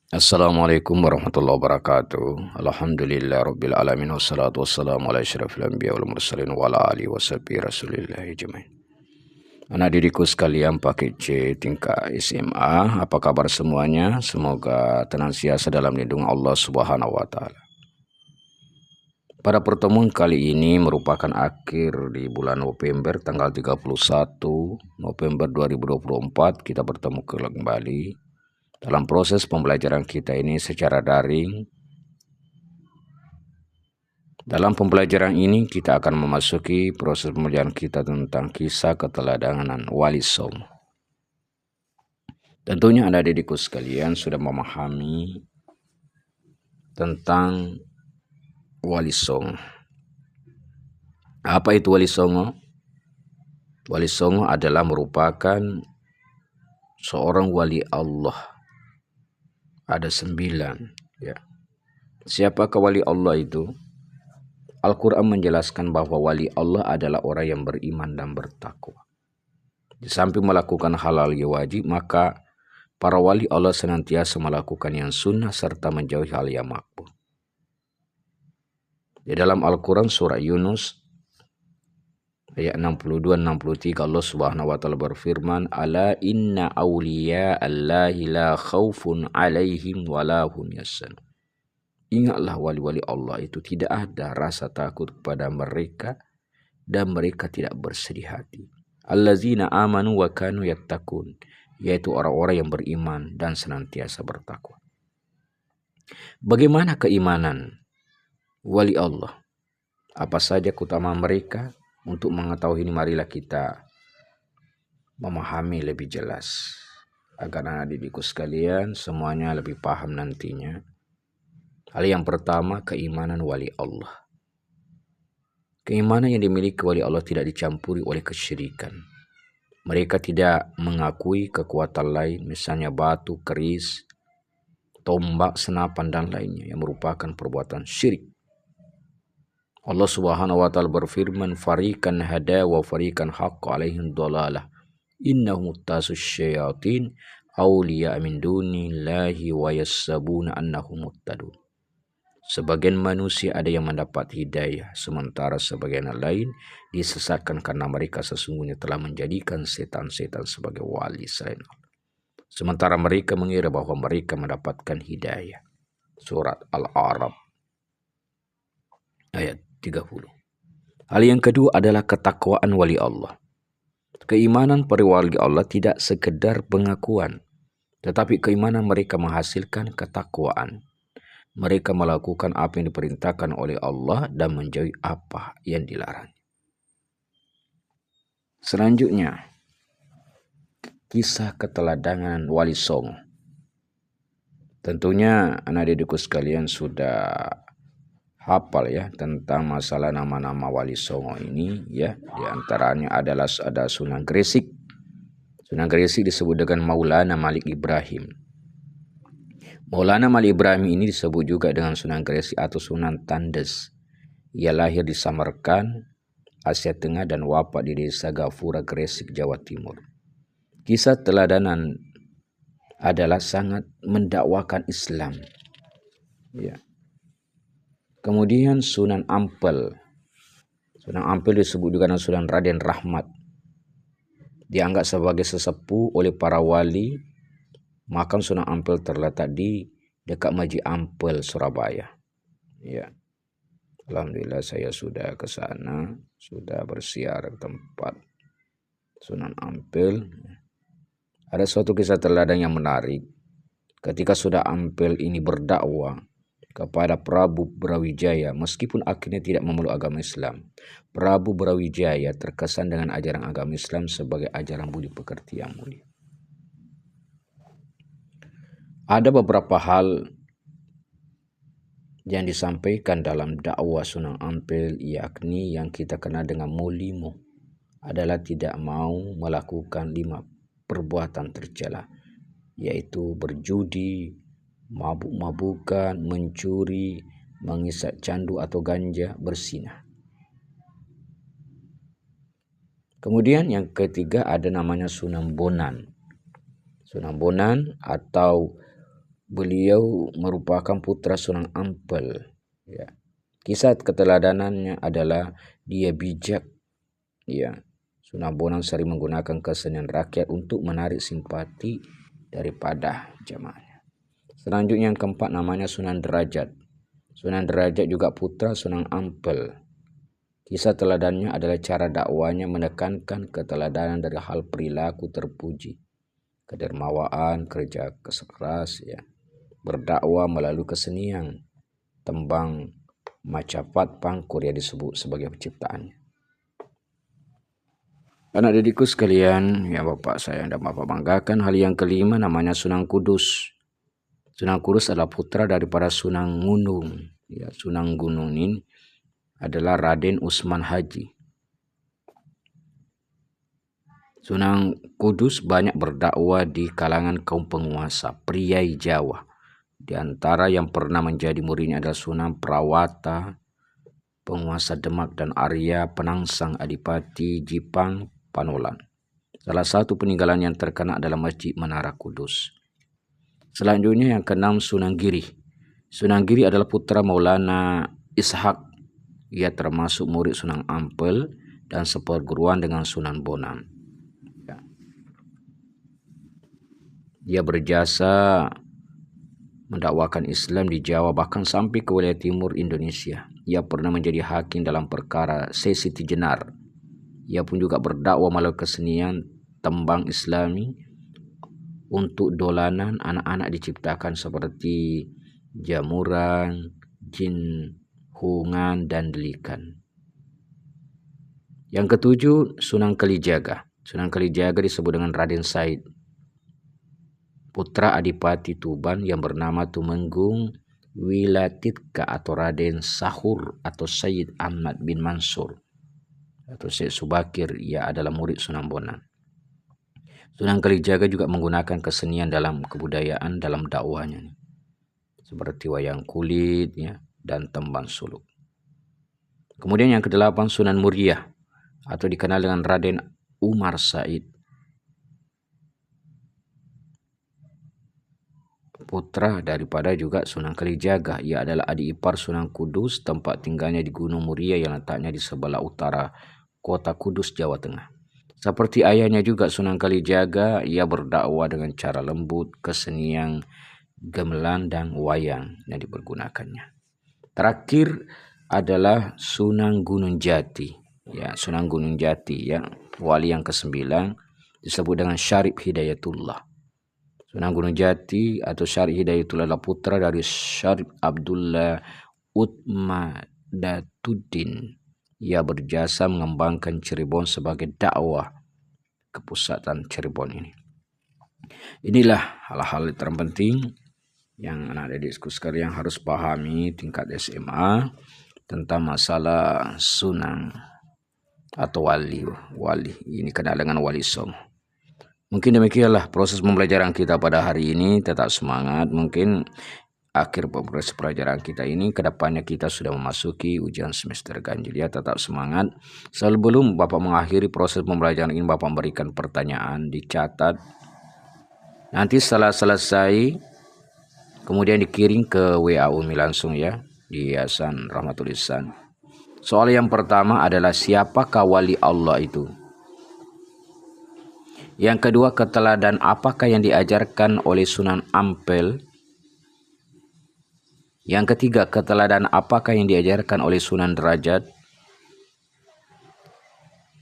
Assalamualaikum warahmatullahi wabarakatuh. Alhamdulillah rabbil alamin wassalatu wassalamu ala asyrafil anbiya wal mursalin wa ala alihi washabihi rasulillah ajmain. Anak didikku sekalian pakai C tingkat SMA, apa kabar semuanya? Semoga tenang siasa dalam lindungan Allah Subhanahu wa taala. Pada pertemuan kali ini merupakan akhir di bulan November, tanggal 31 November 2024 kita bertemu kembali dalam proses pembelajaran kita ini secara daring. Dalam pembelajaran ini kita akan memasuki proses pembelajaran kita tentang kisah keteladanan Wali Songo. Tentunya Anda didikku sekalian sudah memahami tentang Wali Songo. Apa itu Wali Songo? Wali Songo adalah merupakan seorang wali Allah. Ada 9. Ya. Siapakah wali Allah itu? Al-Quran menjelaskan bahwa wali Allah adalah orang yang beriman dan bertakwa. Di samping melakukan halal yang wajib, maka para wali Allah senantiasa melakukan yang sunnah serta menjauhi hal yang makruh. Di dalam Al-Quran surah Yunus ayat 62-63 Allah Subhanahu wa taala berfirman, "Ala inna awliya Allahi la khaufun alaihim wa la hum yahzanun." Ingatlah wali-wali Allah itu tidak ada rasa takut kepada mereka dan mereka tidak bersedih hati. Allazina amanu wa kanu yattaqun, yaitu orang-orang yang beriman dan senantiasa bertakwa. Bagaimana keimanan wali Allah? Apa saja keutamaan mereka? Untuk mengetahui ini marilah kita memahami lebih jelas agar anak didikku sekalian semuanya lebih paham nantinya. Hal yang pertama, keimanan wali Allah. Keimanan yang dimiliki wali Allah tidak dicampuri oleh kesyirikan. Mereka tidak mengakui kekuatan lain, misalnya batu, keris, tombak, senapan, dan lainnya yang merupakan perbuatan syirik. Allah Subhanahu wa taala berfirman, "Fariqan hada wa fariqan haqqa alaihim dhalalah. Innahum muttasus syayatin awliya min dunillahi wa yassabuna annahum muttadun." Sebagian manusia ada yang mendapat hidayah, sementara sebagian lain disesatkan karena mereka sesungguhnya telah menjadikan setan-setan sebagai wali selain Allah. Sementara mereka mengira bahwa mereka mendapatkan hidayah. Surat Al-A'raf ayat 30. Hal yang kedua adalah ketakwaan wali Allah. Keimanan para wali Allah tidak sekedar pengakuan, tetapi keimanan mereka menghasilkan ketakwaan. Mereka melakukan apa yang diperintahkan oleh Allah dan menjauhi apa yang dilarang. Selanjutnya, kisah keteladanan Wali Songo. Tentunya anak didikku sekalian sudah hafal ya tentang masalah nama-nama Wali Songo ini ya. Di antaranya adalah ada Sunan Gresik. Sunan Gresik disebut dengan Maulana Malik Ibrahim. Maulana Malik Ibrahim ini disebut juga dengan Sunan Gresik atau Sunan Tandes. Ia lahir di Samarkand, Asia Tengah dan wafat di desa Gapura, Gresik, Jawa Timur. Kisah teladanan adalah sangat mendakwakan Islam. Ya. Kemudian Sunan Ampel. Sunan Ampel disebut juga dengan Sunan Raden Rahmat. Dianggap sebagai sesepuh oleh para wali. Makam Sunan Ampel terletak di dekat Masjid Ampel, Surabaya. Ya. Alhamdulillah saya sudah ke sana, sudah bersiar ke tempat Sunan Ampel. Ada suatu kisah teladan yang menarik. Ketika Sunan Ampel ini berdakwah kepada Prabu Brawijaya, meskipun akhirnya tidak memeluk agama Islam, Prabu Brawijaya terkesan dengan ajaran agama Islam sebagai ajaran budi pekerti yang mulia. Ada beberapa hal yang disampaikan dalam dakwah Sunan Ampel, yakni yang kita kenal dengan mulimo, adalah tidak mau melakukan 5 perbuatan tercela, yaitu berjudi, mabuk-mabukan, mencuri, mengisap candu atau ganja, bersinah. Kemudian yang ketiga ada namanya Sunan Bonan. Sunan Bonan atau beliau merupakan putra Sunan Ampel. Ya. Kisah keteladanannya adalah dia bijak. Ya. Sunan Bonang sering menggunakan kesenian rakyat untuk menarik simpati daripada jamaahnya. Selanjutnya yang keempat namanya Sunan Derajat. Sunan Derajat juga putra Sunan Ampel. Kisah teladannya adalah cara dakwanya menekankan keteladanan dari hal perilaku terpuji, kedermawaan, kerja keras, ya, berdakwah melalui kesenian, tembang, macapat, pangkur yang disebut sebagai penciptaannya. Anak didikku sekalian, ya Bapak sayang dan Bapak banggakan, hal yang kelima namanya Sunan Kudus. Sunan Kudus adalah putra daripada Sunan Gunung. Ya, Sunan Gunung ini adalah Raden Usman Haji. Sunan Kudus banyak berdakwah di kalangan kaum penguasa, priai Jawa. Di antara yang pernah menjadi muridnya adalah Sunan Prawata, penguasa Demak, dan Arya Penangsang Adipati Jipang Panolan. Salah satu peninggalan yang terkenal adalah Masjid Menara Kudus. Selanjutnya yang keenam Sunan Giri. Sunan Giri adalah putra Maulana Ishak. Ia termasuk murid Sunan Ampel dan seperguruan dengan Sunan Bonang. Dia berjasa mendakwakan Islam di Jawa bahkan sampai ke wilayah timur Indonesia. Ia pernah menjadi hakim dalam perkara Siti Jenar. Ia pun juga berdakwah melalui kesenian tembang Islami untuk dolanan anak-anak diciptakan seperti jamuran, jin, hungan, dan delikan. Yang ketujuh, Sunan Kalijaga. Sunan Kalijaga disebut dengan Raden Said, putra Adipati Tuban yang bernama Tumenggung Wilatitka atau Raden Sahur atau Sayyid Ahmad bin Mansur atau Syekh Subakir. Ia adalah murid Sunan Bonang. Sunan Kalijaga juga menggunakan kesenian dalam kebudayaan dalam dakwahnya, seperti wayang kulit, ya, dan tembang suluk. Kemudian yang kedelapan Sunan Muria atau dikenal dengan Raden Umar Said, putra daripada juga Sunan Kalijaga. Ia adalah adik ipar Sunan Kudus, tempat tinggalnya di Gunung Muria yang letaknya di sebelah utara kota Kudus, Jawa Tengah. Seperti ayahnya juga Sunan Kalijaga, ia berdakwah dengan cara lembut, kesenian gamelan dan wayang yang dipergunakannya. Terakhir adalah Sunan Gunung Jati. Ya, Sunan Gunung Jati, ya, wali yang ke-9 disebut dengan Syarif Hidayatullah. Sunan Gunung Jati atau Syarif Hidayatullah adalah putra dari Syarif Abdullah Utmadatuddin. Ia berjasa mengembangkan Cirebon sebagai dakwah ke pusatan Cirebon ini. Inilah hal-hal terpenting yang anak didikku sekalian harus pahami tingkat SMA tentang masalah Sunan atau wali. Ini kenal dengan Wali Songo. Mungkin demikianlah proses pembelajaran kita pada hari ini. Tetap semangat. Mungkin akhir proses pelajaran kita ini, kedepannya kita sudah memasuki ujian semester ganjil, ya. Tetap semangat. Sebelum Bapak mengakhiri proses pembelajaran ini, Bapak memberikan pertanyaan, dicatat. Nanti setelah selesai, kemudian dikirim ke WA Umi langsung, ya, di Yayasan Rahmatul Ihsan. Soal yang pertama adalah siapakah wali Allah itu? Yang kedua, keteladan apakah yang diajarkan oleh Sunan Ampel? Yang ketiga, keteladan apakah yang diajarkan oleh Sunan Derajat?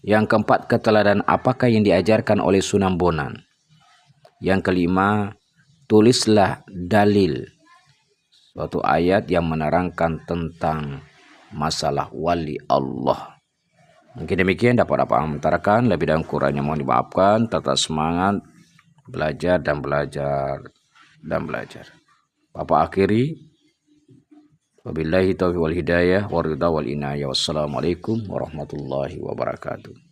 Yang keempat, keteladan apakah yang diajarkan oleh Sunan Bonang? Yang kelima, tulislah dalil suatu ayat yang menerangkan tentang masalah wali Allah. Mungkin demikian dapat mengutarakan, lebih dan kurangnya mohon dimaafkan. Tetap semangat belajar dan belajar dan belajar. Bapak akhiri. Wabillahi taufiq wal hidayah wa ridha wal inayah. Wassalamualaikum warahmatullahi wabarakatuh.